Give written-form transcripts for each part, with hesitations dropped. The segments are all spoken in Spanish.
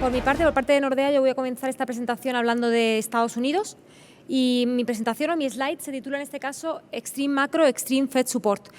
Por mi parte, por parte de Nordea, yo voy a comenzar esta presentación hablando de Estados Unidos. Y mi presentación o mi slide se titula en este caso Extreme Macro, Extreme Fed Support.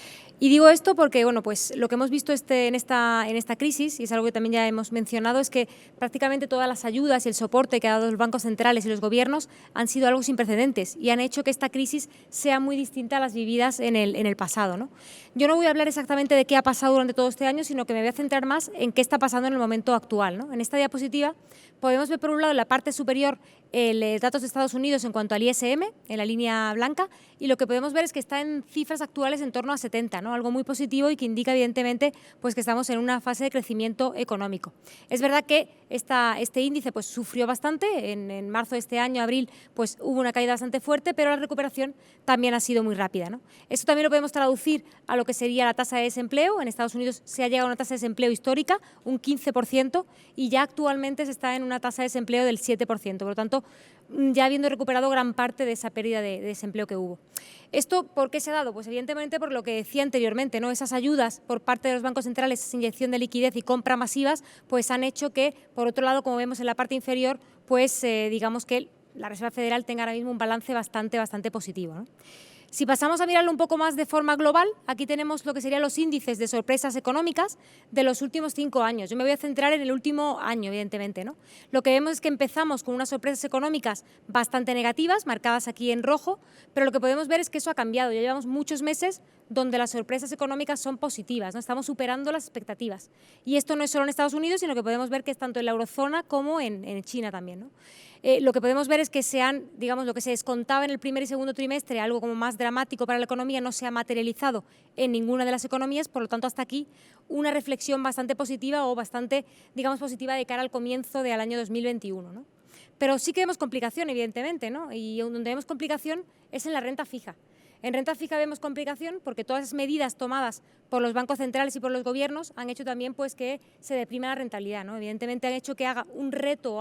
Y digo esto porque bueno, pues lo que hemos visto en esta crisis, y es algo que también ya hemos mencionado, es que prácticamente todas las ayudas y el soporte que han dado los bancos centrales y los gobiernos han sido algo sin precedentes y han hecho que esta crisis sea muy distinta a las vividas en el pasado, ¿no? Yo no voy a hablar exactamente de qué ha pasado durante todo este año, sino que me voy a centrar más en qué está pasando en el momento actual, ¿no? En esta diapositiva podemos ver por un lado en la parte superior los datos de Estados Unidos en cuanto al ISM, en la línea blanca, y lo que podemos ver es que está en cifras actuales en torno a 70, ¿no? Algo muy positivo y que indica evidentemente pues, que estamos en una fase de crecimiento económico. Es verdad que este índice pues, sufrió bastante, en marzo de este año, abril, pues hubo una caída bastante fuerte, pero la recuperación también ha sido muy rápida, ¿no? Esto también lo podemos traducir a lo que sería la tasa de desempleo. En Estados Unidos se ha llegado a una tasa de desempleo histórica, un 15%, y ya actualmente se está en una tasa de desempleo del 7%. Por lo tanto, ya habiendo recuperado gran parte de esa pérdida de desempleo que hubo. ¿Esto por qué se ha dado? Pues evidentemente por lo que decía anteriormente, ¿no? Esas ayudas por parte de los bancos centrales, esa inyección de liquidez y compra masivas, pues han hecho que, por otro lado, como vemos en la parte inferior, pues digamos que la Reserva Federal tenga ahora mismo un balance bastante positivo, ¿no? Si pasamos a mirarlo un poco más de forma global, aquí tenemos lo que serían los índices de sorpresas económicas de los últimos 5 años. Yo me voy a centrar en el último año, evidentemente, ¿no? Lo que vemos es que empezamos con unas sorpresas económicas bastante negativas, marcadas aquí en rojo, pero lo que podemos ver es que eso ha cambiado. Ya llevamos muchos meses donde las sorpresas económicas son positivas, ¿no? Estamos superando las expectativas. Y esto no es solo en Estados Unidos, sino que podemos ver que es tanto en la eurozona como en China también, ¿no? Lo que podemos ver es que lo que se descontaba en el primer y segundo trimestre, algo como más dramático para la economía, no se ha materializado en ninguna de las economías, por lo tanto, hasta aquí una reflexión bastante positiva o bastante, positiva de cara al comienzo del año 2021, ¿no? Pero sí que vemos complicación, evidentemente, ¿no? Y donde vemos complicación es en la renta fija. En renta fija vemos complicación porque todas las medidas tomadas por los bancos centrales y por los gobiernos han hecho también pues, que se deprima la rentabilidad, ¿no? Evidentemente han hecho que haya un reto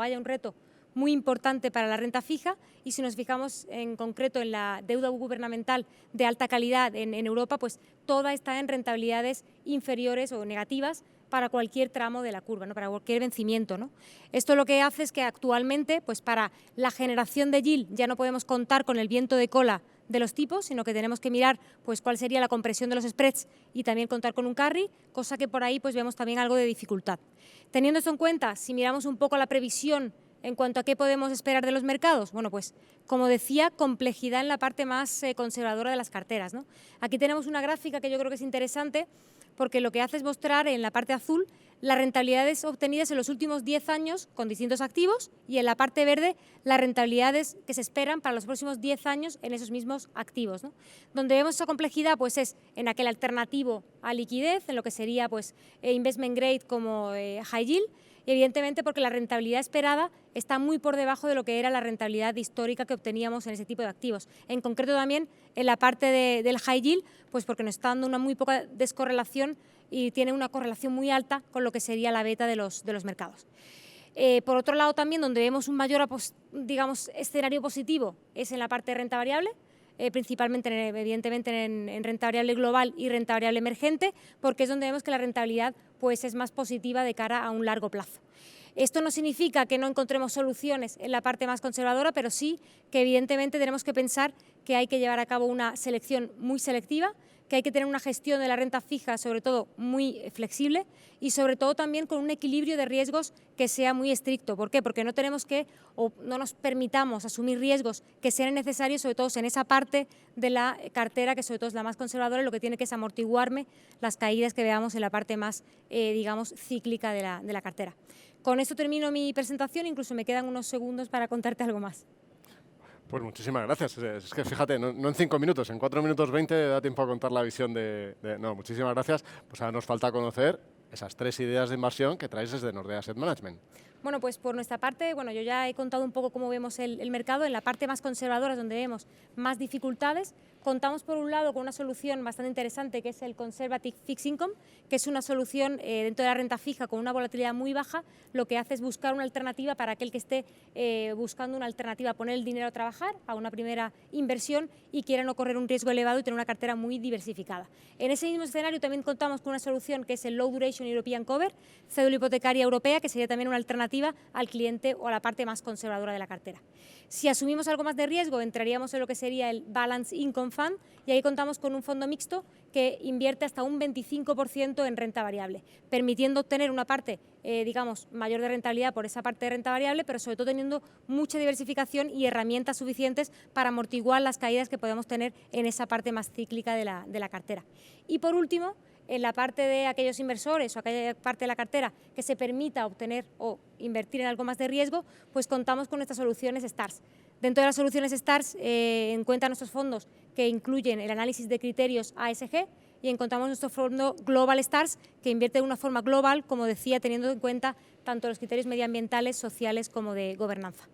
muy importante para la renta fija, y si nos fijamos en concreto en la deuda gubernamental de alta calidad en Europa, pues toda está en rentabilidades inferiores o negativas para cualquier tramo de la curva, ¿no? Para cualquier vencimiento, ¿no? Esto lo que hace es que actualmente, pues para la generación de yield ya no podemos contar con el viento de cola de los tipos, sino que tenemos que mirar pues cuál sería la compresión de los spreads y también contar con un carry, cosa que por ahí pues vemos también algo de dificultad. Teniendo esto en cuenta, si miramos un poco la previsión en cuanto a qué podemos esperar de los mercados, bueno, pues como decía, complejidad en la parte más conservadora de las carteras, ¿no? Aquí tenemos una gráfica que yo creo que es interesante porque lo que hace es mostrar en la parte azul las rentabilidades obtenidas en los últimos 10 años con distintos activos y en la parte verde las rentabilidades que se esperan para los próximos 10 años en esos mismos activos, ¿no? Donde vemos esa complejidad pues es en aquel alternativo a liquidez, en lo que sería pues investment grade como high yield, y evidentemente porque la rentabilidad esperada está muy por debajo de lo que era la rentabilidad histórica que obteníamos en ese tipo de activos. En concreto también en la parte del high yield, pues porque nos está dando una muy poca descorrelación y tiene una correlación muy alta con lo que sería la beta de los mercados. Por otro lado también donde vemos un mayor escenario positivo es en la parte de renta variable, principalmente evidentemente en renta variable global y renta variable emergente, porque es donde vemos que la rentabilidad pues, es más positiva de cara a un largo plazo. Esto no significa que no encontremos soluciones en la parte más conservadora, pero sí que evidentemente tenemos que pensar que hay que llevar a cabo una selección muy selectiva, que hay que tener una gestión de la renta fija, sobre todo, muy flexible y, sobre todo, también con un equilibrio de riesgos que sea muy estricto. ¿Por qué? Porque no tenemos que o no nos permitamos asumir riesgos que sean necesarios, sobre todo en esa parte de la cartera que, sobre todo, es la más conservadora y lo que tiene que es amortiguarme las caídas que veamos en la parte más, cíclica de la cartera. Con esto termino mi presentación, incluso me quedan unos segundos para contarte algo más. Pues muchísimas gracias. Es que fíjate, no en 5 minutos, en 4 minutos 20 da tiempo a contar la visión No, muchísimas gracias. Pues ahora nos falta conocer esas 3 ideas de inversión que traes desde Nordea Asset Management. Bueno, pues por nuestra parte, bueno, yo ya he contado un poco cómo vemos el mercado. En la parte más conservadora es donde vemos más dificultades, Contamos, por un lado, con una solución bastante interesante, que es el Conservative Fixed Income, que es una solución dentro de la renta fija con una volatilidad muy baja. Lo que hace es buscar una alternativa para aquel que esté buscando una alternativa a poner el dinero a trabajar, a una primera inversión, y quiera no correr un riesgo elevado y tener una cartera muy diversificada. En ese mismo escenario también contamos con una solución que es el Low Duration European Cover, cédula hipotecaria europea, que sería también una alternativa al cliente o a la parte más conservadora de la cartera. Si asumimos algo más de riesgo, entraríamos en lo que sería el Balance Income Fund, y ahí contamos con un fondo mixto que invierte hasta un 25% en renta variable, permitiendo obtener una parte, digamos, mayor de rentabilidad por esa parte de renta variable, pero sobre todo teniendo mucha diversificación y herramientas suficientes para amortiguar las caídas que podemos tener en esa parte más cíclica de la cartera. Y por último, en la parte de aquellos inversores o aquella parte de la cartera que se permita obtener o invertir en algo más de riesgo, pues contamos con nuestras soluciones STARS. Dentro de las soluciones STARS encuentran nuestros fondos que incluyen el análisis de criterios ASG, y encontramos nuestro fondo Global STARS, que invierte de una forma global, como decía, teniendo en cuenta tanto los criterios medioambientales, sociales como de gobernanza.